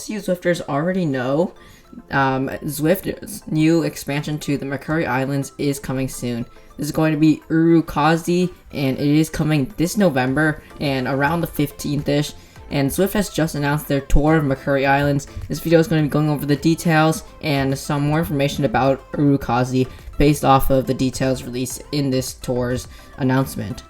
most of you Zwifters already know, Zwift's new expansion to the Makuri Islands is coming soon. This is going to be Urukazi, and it is coming this November and around the 15th-ish. And Zwift has just announced their Tour of Makuri Islands. This video is going to be going over the details and some more information about Urukazi based off of the details released in this tour's announcement.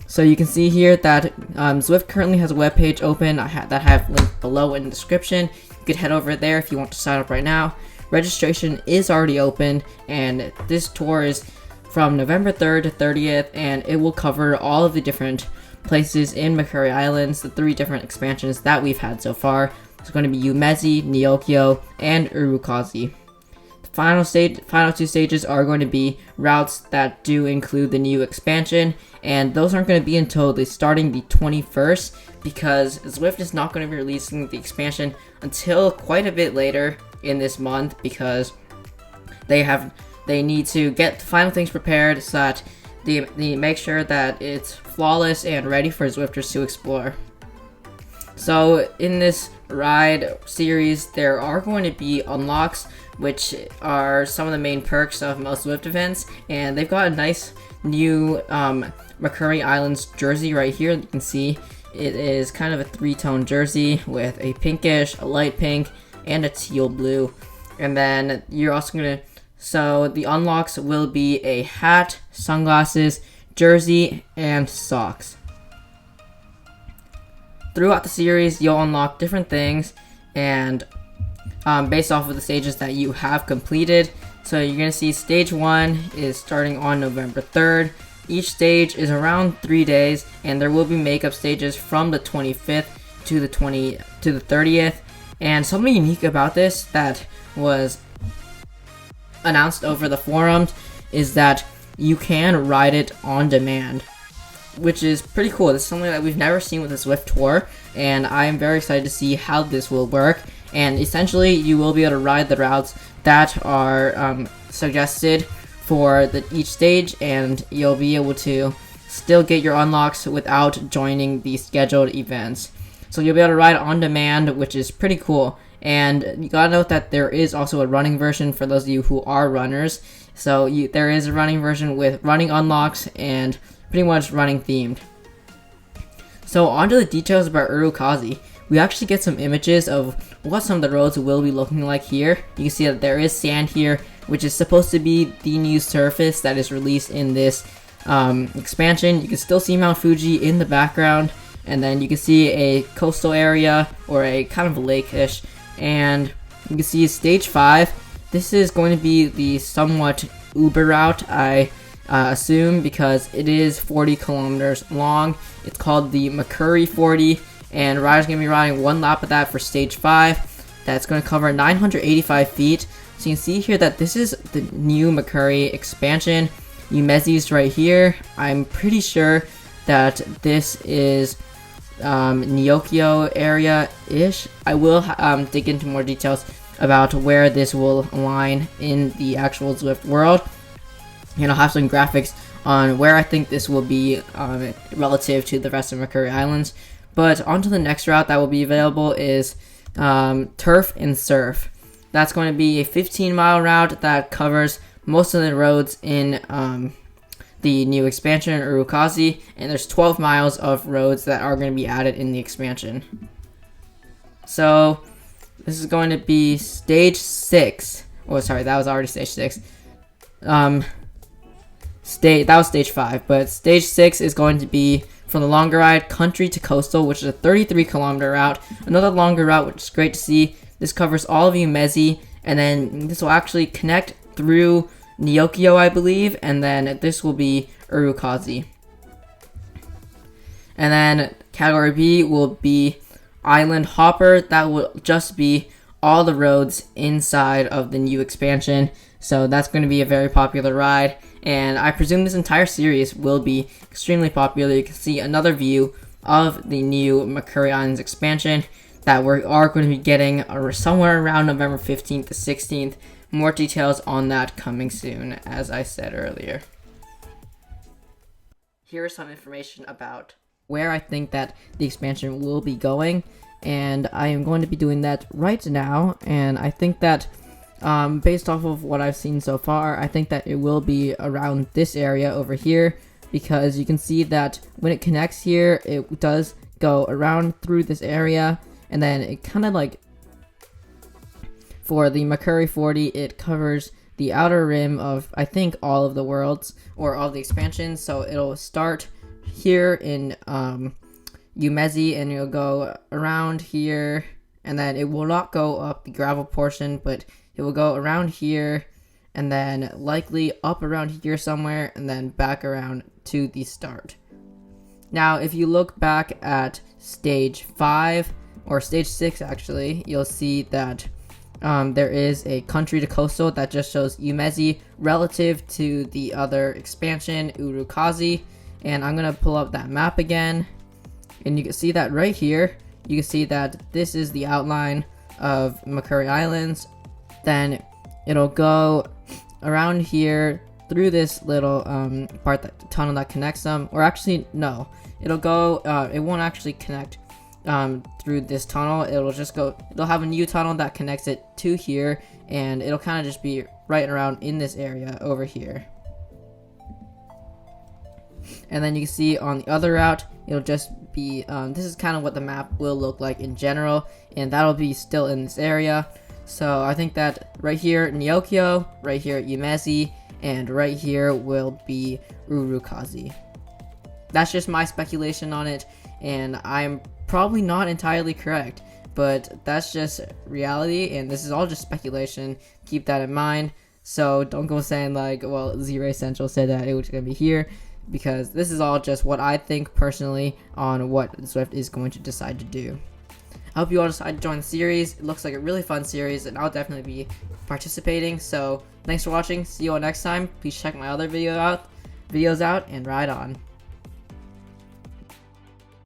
So you can see here that Zwift currently has a webpage open that I have linked below in the description. You could head over there if you want to sign up right now. Registration is already open, and this tour is from November 3rd to 30th, and it will cover all of the different places in Makuri Islands, the 3 different expansions that we've had so far. It's going to be Umezi, Nyokyo, and Urukazi. The final 2 stages are going to be routes that do include the new expansion, and those aren't going to be until starting the 21st, because Zwift is not going to be releasing the expansion until quite a bit later in this month, because they need to get the final things prepared so that they make sure that it's flawless and ready for Zwifters to explore. So in this ride series, there are going to be unlocks, which are some of the main perks of most Zwift events, and they've got a nice new Makuri Islands jersey right here. You can see it is kind of a 3-tone jersey with a pinkish, a light pink, and a teal blue. And then you're also gonna, so the unlocks will be a hat, sunglasses, jersey, and socks. Throughout the series, you'll unlock different things, and based off of the stages that you have completed. So you're going to see stage 1 is starting on November 3rd. Each stage is around 3 days, and there will be makeup stages from the 25th to the 30th. And something unique about this that was announced over the forums is that you can ride it on demand, which is pretty cool. This is something that we've never seen with the Zwift Tour, and I am very excited to see how this will work. And essentially, you will be able to ride the routes that are suggested for each stage, and you'll be able to still get your unlocks without joining the scheduled events. So you'll be able to ride on demand, which is pretty cool. And you gotta note that there is also a running version for those of you who are runners. So there is a running version with running unlocks and pretty much running themed. So on to the details about Urukazi. We actually get some images of what some of the roads will be looking like here. You can see that there is sand here, which is supposed to be the new surface that is released in this expansion. You can still see Mount Fuji in the background, and then you can see a coastal area, or a kind of lake-ish, and you can see stage 5. This is going to be the somewhat Uber route, I assume, because it is 40 kilometers long. It's called the Makuri 40, and riders are going to be riding 1 lap of that for stage 5. That's going to cover 985 feet. So you can see here that this is the new Makuri expansion. Umezi's right here. I'm pretty sure that this is Nyokyo area-ish. I will dig into more details about where this will align in the actual Zwift world, and I'll have some graphics on where I think this will be relative to the rest of Makuri Islands. But on to the next route that will be available is Turf and Surf. That's going to be a 15-mile route that covers most of the roads in the new expansion, Urukazi, and there's 12 miles of roads that are going to be added in the expansion. So this is going to be stage 6. Oh, sorry, that was already stage 6. That was stage 5, but stage 6 is going to be, from the longer ride, country to coastal, which is a 33-kilometer route. Another longer route, which is great to see. This covers all of Umezi, and then this will actually connect through Nyokyo, I believe, and then this will be Urukazi. And then category B will be Island Hopper. That will just be all the roads inside of the new expansion. So that's going to be a very popular ride, and I presume this entire series will be extremely popular. You can see another view of the new Makuri Islands expansion that we are going to be getting somewhere around November 15th to 16th. More details on that coming soon, as I said earlier. Here is some information about where I think that the expansion will be going. and I am going to be doing that right now. And I think that based off of what I've seen so far, I think that it will be around this area over here, because you can see that when it connects here, it does go around through this area, and then it kind of like, for the Makuri 40, it covers the outer rim of, I think, all of the worlds, or all the expansions. So it'll start here in Umezi, and it'll go around here, and then it will not go up the gravel portion, but it will go around here, and then likely up around here somewhere, and then back around to the start. Now, if you look back at stage 5, or stage 6 actually, you'll see that there is a country to coastal that just shows Umezi relative to the other expansion, Urukazi. And I'm going to pull up that map again, and you can see that right here. You can see that this is the outline of Makuri Islands. Then it'll go around here through this little tunnel that connects them, or actually no, it'll go, it won't actually connect through this tunnel. It'll just go, it'll have a new tunnel that connects it to here, and it'll kind of just be right around in this area over here. And then you can see on the other route, it'll just be, this is kind of what the map will look like in general, and that'll be still in this area. So I think that right here, Nyokyo, right here, Umezi, and right here will be Urukazi. That's just my speculation on it, and I'm probably not entirely correct, but that's just reality, and this is all just speculation. Keep that in mind. So don't go saying like, well, Z-Ray Central said that it was going to be here, because this is all just what I think personally on what Zwift is going to decide to do. I hope you all decide to join the series. It looks like a really fun series, and I'll definitely be participating. So thanks for watching. See you all next time. Please check my other videos out, and ride on.